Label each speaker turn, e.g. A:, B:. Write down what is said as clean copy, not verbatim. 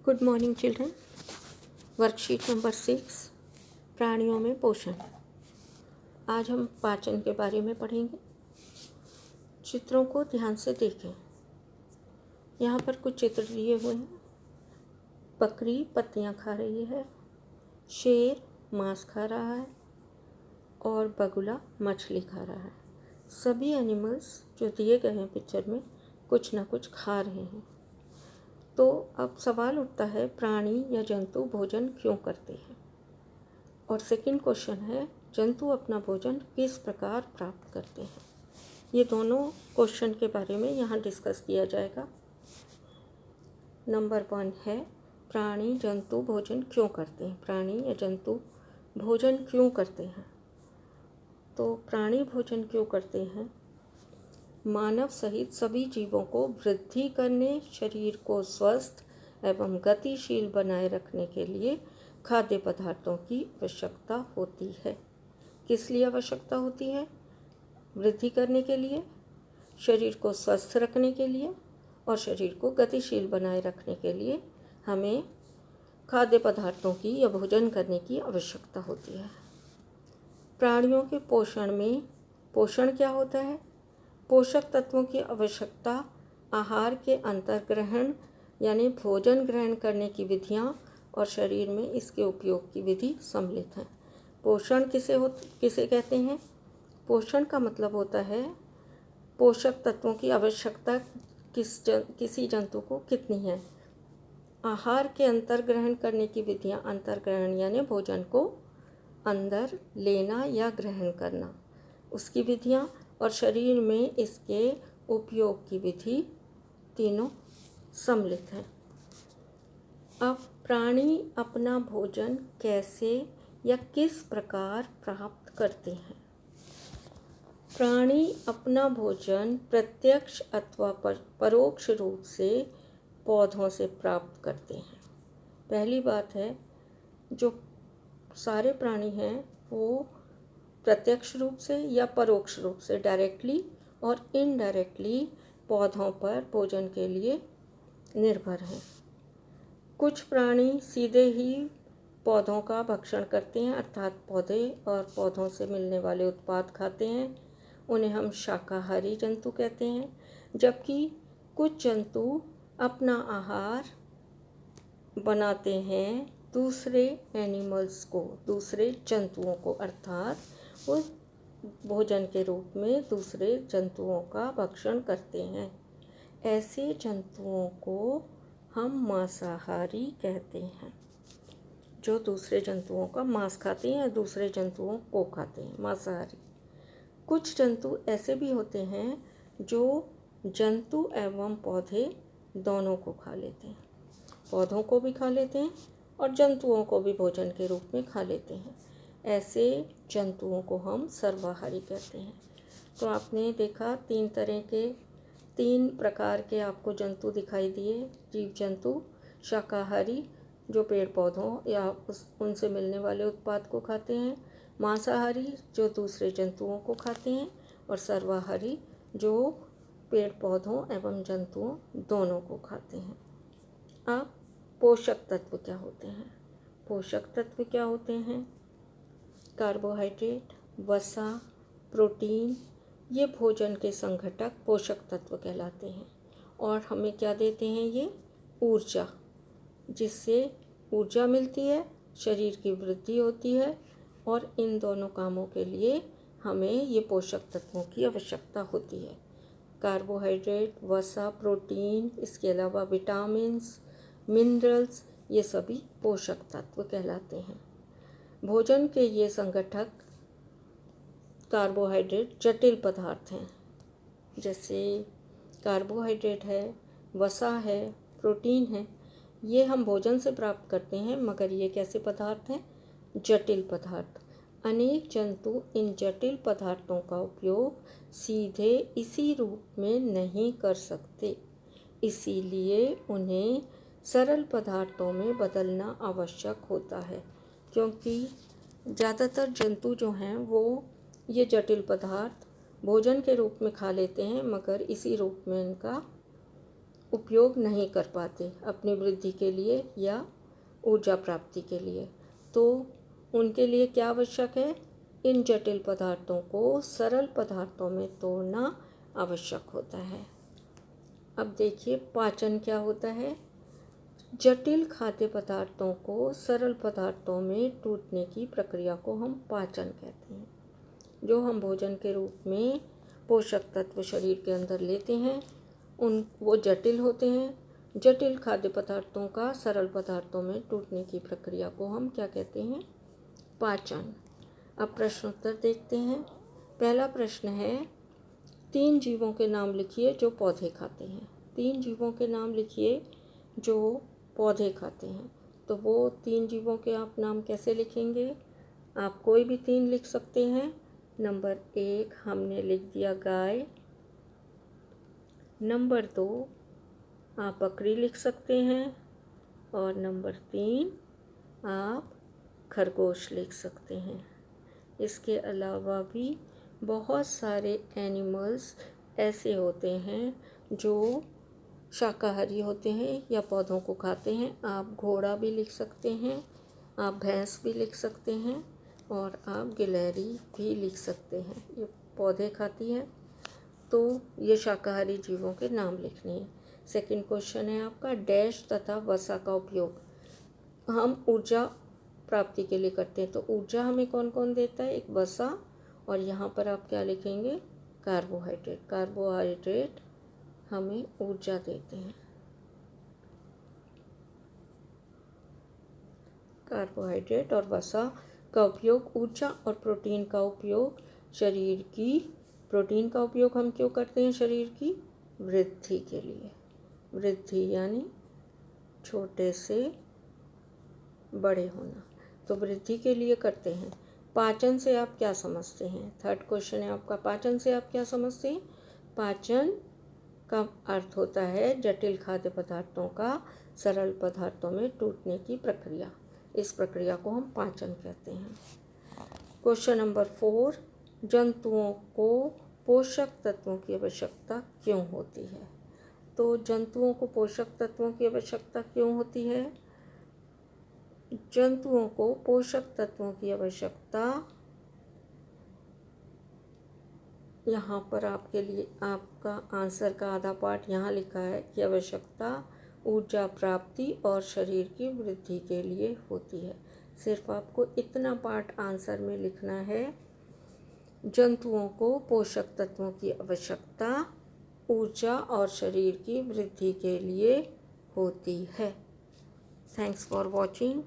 A: Good morning children. Worksheet number 6, प्राणियों में पोषण। आज हम पाचन के बारे में पढ़ेंगे। चित्रों को ध्यान से देखें। यहाँ पर कुछ चित्र दिए हुए हैं। बकरी पत्तियाँ खा रही है, शेर मांस खा रहा है और बगुला मछली खा रहा है। सभी एनिमल्स जो दिए गए हैं पिक्चर में कुछ ना कुछ खा रहे हैं। तो अब सवाल उठता है, प्राणी या जंतु भोजन क्यों करते हैं? और सेकंड क्वेश्चन है, जंतु अपना भोजन किस प्रकार प्राप्त करते हैं? ये दोनों क्वेश्चन के बारे में यहाँ डिस्कस किया जाएगा। नंबर 1 है, प्राणी जंतु भोजन क्यों करते हैं? प्राणी या जंतु भोजन क्यों करते हैं? तो प्राणी भोजन क्यों करते हैं? मानव सहित सभी जीवों को वृद्धि करने, शरीर को स्वस्थ एवं गतिशील बनाए रखने के लिए खाद्य पदार्थों की आवश्यकता होती है। किस लिए आवश्यकता होती है? वृद्धि करने के लिए, शरीर को स्वस्थ रखने के लिए और शरीर को गतिशील बनाए रखने के लिए हमें खाद्य पदार्थों की या भोजन करने की आवश्यकता होती है। प्राणियों के पोषण में पोषण क्या होता है? पोषक तत्वों की आवश्यकता आहार के अंतर्ग्रहण यानी भोजन ग्रहण करने की विधियाँ और शरीर में इसके उपयोग की विधि सम्मिलित है। पोषण किसे कहते हैं? पोषण का मतलब होता है पोषक तत्वों की आवश्यकता किसी जंतु को कितनी है। आहार के अंतर्ग्रहण करने की विधियाँ, अंतर्ग्रहण यानी भोजन को अंदर लेना या ग्रहण करना, उसकी विधियाँ और शरीर में इसके उपयोग की विधि, तीनों सम्मिलित हैं। अब प्राणी अपना भोजन कैसे या किस प्रकार प्राप्त करते हैं? प्राणी अपना भोजन प्रत्यक्ष अथवा परोक्ष रूप से पौधों से प्राप्त करते हैं। पहली बात है, जो सारे प्राणी हैं वो प्रत्यक्ष रूप से या परोक्ष रूप से, डायरेक्टली और इनडायरेक्टली पौधों पर भोजन के लिए निर्भर हैं। कुछ प्राणी सीधे ही पौधों का भक्षण करते हैं, अर्थात पौधे और पौधों से मिलने वाले उत्पाद खाते हैं। उन्हें हम शाकाहारी जंतु कहते हैं। जबकि कुछ जंतु अपना आहार बनाते हैं दूसरे एनिमल्स को, दूसरे जंतुओं को, अर्थात वो भोजन के रूप में दूसरे जंतुओं का भक्षण करते हैं। ऐसे जंतुओं को हम मांसाहारी कहते हैं, जो दूसरे जंतुओं का मांस खाते हैं या दूसरे जंतुओं को खाते हैं, मांसाहारी। कुछ जंतु ऐसे भी होते हैं जो जंतु एवं पौधे दोनों को खा लेते हैं, पौधों को भी खा लेते हैं और जंतुओं को भी भोजन के रूप में खा लेते हैं। ऐसे जंतुओं को हम सर्वाहारी कहते हैं। तो आपने देखा तीन प्रकार के आपको जंतु दिखाई दिए। जीव जंतु शाकाहारी, जो पेड़ पौधों या उनसे मिलने वाले उत्पाद को खाते हैं, मांसाहारी जो दूसरे जंतुओं को खाते हैं, और सर्वाहारी जो पेड़ पौधों एवं जंतुओं दोनों को खाते हैं। अब पोषक तत्व क्या होते हैं? पोषक तत्व क्या होते हैं? कार्बोहाइड्रेट, वसा, प्रोटीन, ये भोजन के संघटक पोषक तत्व कहलाते हैं। और हमें क्या देते हैं? ये ऊर्जा, जिससे ऊर्जा मिलती है, शरीर की वृद्धि होती है, और इन दोनों कामों के लिए हमें ये पोषक तत्वों की आवश्यकता होती है। कार्बोहाइड्रेट, वसा, प्रोटीन, इसके अलावा विटामिन्स, मिनरल्स, ये सभी पोषक तत्व कहलाते हैं। भोजन के ये संगठक कार्बोहाइड्रेट जटिल पदार्थ हैं, जैसे कार्बोहाइड्रेट है, वसा है, प्रोटीन है, ये हम भोजन से प्राप्त करते हैं, मगर ये कैसे पदार्थ हैं? जटिल पदार्थ। अनेक जंतु इन जटिल पदार्थों का उपयोग सीधे इसी रूप में नहीं कर सकते, इसीलिए उन्हें सरल पदार्थों में बदलना आवश्यक होता है। क्योंकि ज़्यादातर जंतु जो हैं वो ये जटिल पदार्थ भोजन के रूप में खा लेते हैं, मगर इसी रूप में इनका उपयोग नहीं कर पाते अपनी वृद्धि के लिए या ऊर्जा प्राप्ति के लिए, तो उनके लिए क्या आवश्यक है? इन जटिल पदार्थों को सरल पदार्थों में तोड़ना आवश्यक होता है। अब देखिए पाचन क्या होता है। जटिल खाद्य पदार्थों को सरल पदार्थों में टूटने की प्रक्रिया को हम पाचन कहते हैं। जो हम भोजन के रूप में पोषक तत्व शरीर के अंदर लेते हैं वो जटिल होते हैं। जटिल खाद्य पदार्थों का सरल पदार्थों में टूटने की प्रक्रिया को हम क्या कहते हैं? पाचन। अब प्रश्न उत्तर देखते हैं। पहला प्रश्न है, 3 जीवों के नाम लिखिए जो पौधे खाते हैं। 3 जीवों के नाम लिखिए जो पौधे खाते हैं। तो वो 3 जीवों के आप नाम कैसे लिखेंगे? आप कोई भी 3 लिख सकते हैं। नंबर 1 हमने लिख दिया गाय। नंबर 2 आप बकरी लिख सकते हैं। और नंबर 3 आप खरगोश लिख सकते हैं। इसके अलावा भी बहुत सारे एनिमल्स ऐसे होते हैं जो शाकाहारी होते हैं या पौधों को खाते हैं। आप घोड़ा भी लिख सकते हैं, आप भैंस भी लिख सकते हैं और आप गिलहरी भी लिख सकते हैं। ये पौधे खाती है, तो ये शाकाहारी जीवों के नाम लिखने हैं। सेकंड क्वेश्चन है आपका, डैश तथा वसा का उपयोग हम ऊर्जा प्राप्ति के लिए करते हैं। तो ऊर्जा हमें कौन कौन देता है? एक वसा, और यहाँ पर आप क्या लिखेंगे? कार्बोहाइड्रेट। कार्बोहाइड्रेट हमें ऊर्जा देते हैं। कार्बोहाइड्रेट और वसा का उपयोग ऊर्जा और प्रोटीन का उपयोग शरीर की प्रोटीन का उपयोग हम क्यों करते हैं? शरीर की वृद्धि के लिए। वृद्धि यानी छोटे से बड़े होना, तो वृद्धि के लिए करते हैं। पाचन से आप क्या समझते हैं? थर्ड क्वेश्चन है आपका, पाचन से आप क्या समझते हैं? पाचन का अर्थ होता है जटिल खाद्य पदार्थों का सरल पदार्थों में टूटने की प्रक्रिया। इस प्रक्रिया को हम पाचन कहते हैं। क्वेश्चन नंबर 4, जंतुओं को पोषक तत्वों की आवश्यकता क्यों होती है? तो जंतुओं को पोषक तत्वों की आवश्यकता क्यों होती है? जंतुओं को पोषक तत्वों की आवश्यकता, यहाँ पर आपके लिए आपका आंसर का आधा पार्ट यहाँ लिखा है कि आवश्यकता ऊर्जा प्राप्ति और शरीर की वृद्धि के लिए होती है। सिर्फ आपको इतना पार्ट आंसर में लिखना है। जंतुओं को पोषक तत्वों की आवश्यकता ऊर्जा और शरीर की वृद्धि के लिए होती है। Thanks for watching.